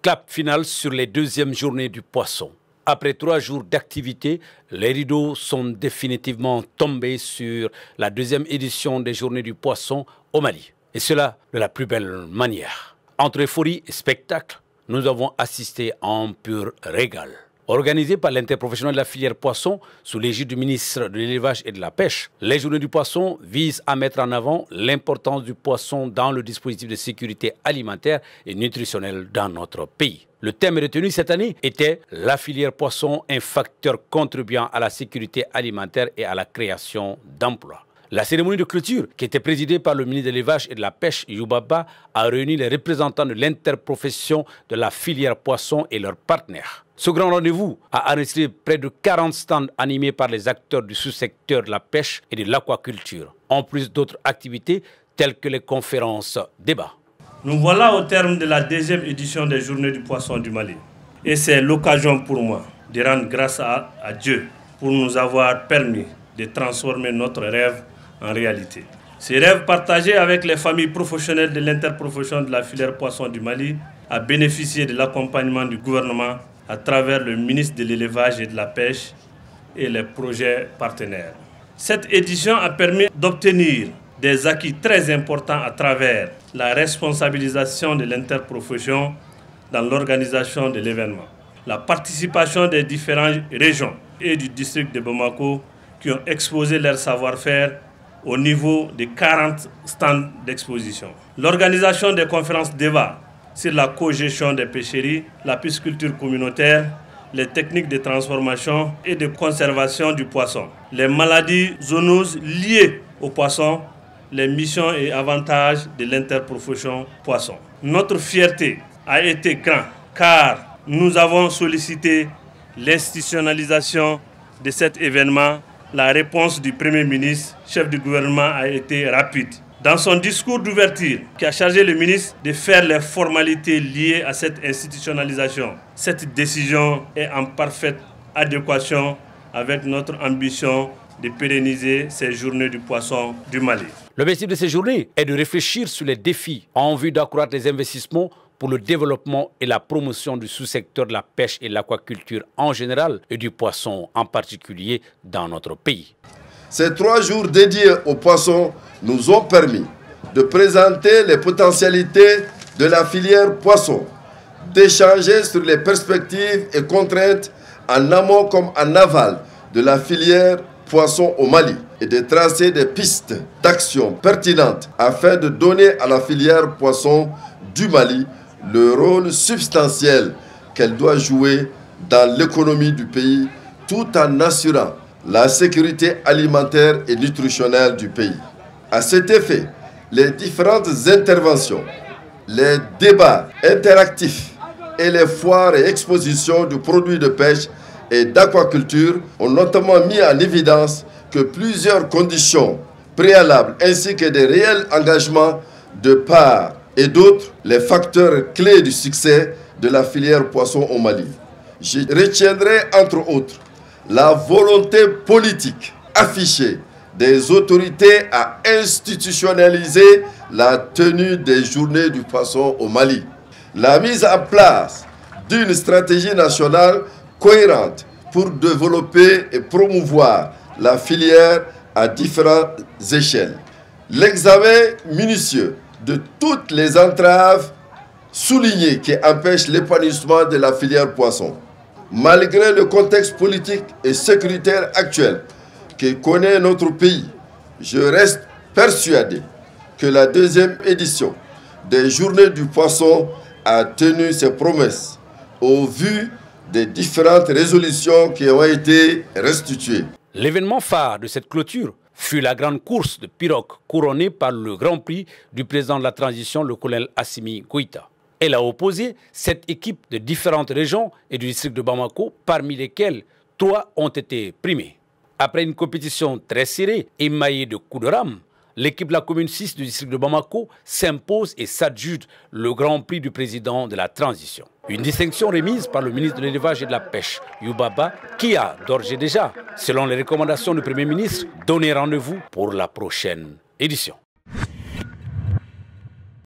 Clap final sur les deuxièmes journées du poisson. Après 3 jours d'activité, les rideaux sont définitivement tombés sur la deuxième édition des Journées du Poisson au Mali. Et cela de la plus belle manière. Entre euphorie et spectacle, nous avons assisté à un pur régal. Organisé par l'interprofessionnel de la filière poisson sous l'égide du ministre de l'Élevage et de la Pêche, les Journées du Poisson visent à mettre en avant l'importance du poisson dans le dispositif de sécurité alimentaire et nutritionnelle dans notre pays. Le thème retenu cette année était « La filière poisson, un facteur contribuant à la sécurité alimentaire et à la création d'emplois ». La cérémonie de clôture, qui était présidée par le ministre de l'Élevage et de la Pêche, Youbaba, a réuni les représentants de l'interprofession de la filière poisson et leurs partenaires. Ce grand rendez-vous a enregistré près de 40 stands animés par les acteurs du sous-secteur de la pêche et de l'aquaculture, en plus d'autres activités telles que les conférences débats. Nous voilà au terme de la deuxième édition des Journées du Poisson du Mali. Et c'est l'occasion pour moi de rendre grâce à Dieu pour nous avoir permis de transformer notre rêve en réalité. Ces rêves partagés avec les familles professionnelles de l'interprofession de la filière poisson du Mali a bénéficié de l'accompagnement du gouvernement à travers le ministre de l'Élevage et de la Pêche et les projets partenaires. Cette édition a permis d'obtenir des acquis très importants à travers la responsabilisation de l'interprofession dans l'organisation de l'événement, la participation des différentes régions et du district de Bamako qui ont exposé leur savoir-faire au niveau de 40 stands d'exposition. L'organisation des conférences débats sur la cogestion des pêcheries, la pisciculture communautaire, les techniques de transformation et de conservation du poisson, les maladies zoonoses liées au poisson, les missions et avantages de l'interprofession poisson. Notre fierté a été grande car nous avons sollicité l'institutionnalisation de cet événement. La réponse du Premier ministre, chef du gouvernement, a été rapide. Dans son discours d'ouverture, qui a chargé le ministre de faire les formalités liées à cette institutionnalisation, cette décision est en parfaite adéquation avec notre ambition de pérenniser ces Journées du Poisson du Mali. L'objectif de ces journées est de réfléchir sur les défis en vue d'accroître les investissements pour le développement et la promotion du sous-secteur de la pêche et de l'aquaculture en général et du poisson en particulier dans notre pays. Ces 3 jours dédiés au poisson nous ont permis de présenter les potentialités de la filière poisson, d'échanger sur les perspectives et contraintes en amont comme en aval de la filière poisson au Mali et de tracer des pistes d'action pertinentes afin de donner à la filière poisson du Mali le rôle substantiel qu'elle doit jouer dans l'économie du pays tout en assurant la sécurité alimentaire et nutritionnelle du pays. À cet effet, les différentes interventions, les débats interactifs et les foires et expositions de produits de pêche et d'aquaculture ont notamment mis en évidence que plusieurs conditions préalables ainsi que des réels engagements de part et d'autres, les facteurs clés du succès de la filière poisson au Mali. Je retiendrai entre autres la volonté politique affichée des autorités à institutionnaliser la tenue des Journées du Poisson au Mali, la mise en place d'une stratégie nationale cohérente pour développer et promouvoir la filière à différentes échelles, l'examen minutieux de toutes les entraves soulignées qui empêchent l'épanouissement de la filière poisson. Malgré le contexte politique et sécuritaire actuel que connaît notre pays, je reste persuadé que la deuxième édition des Journées du Poisson a tenu ses promesses au vu des différentes résolutions qui ont été restituées. L'événement phare de cette clôture fut la grande course de pirogue couronnée par le Grand Prix du président de la transition, le colonel Assimi Goïta. Elle a opposé 7 équipes de différentes régions et du district de Bamako, parmi lesquelles 3 ont été primées. Après une compétition très serrée, émaillée de coups de rame, l'équipe de la commune 6 du district de Bamako s'impose et s'adjuge le Grand Prix du président de la transition. Une distinction remise par le ministre de l'Élevage et de la Pêche, Youbaba, qui a d'ores et déjà, selon les recommandations du Premier ministre, donné rendez-vous pour la prochaine édition.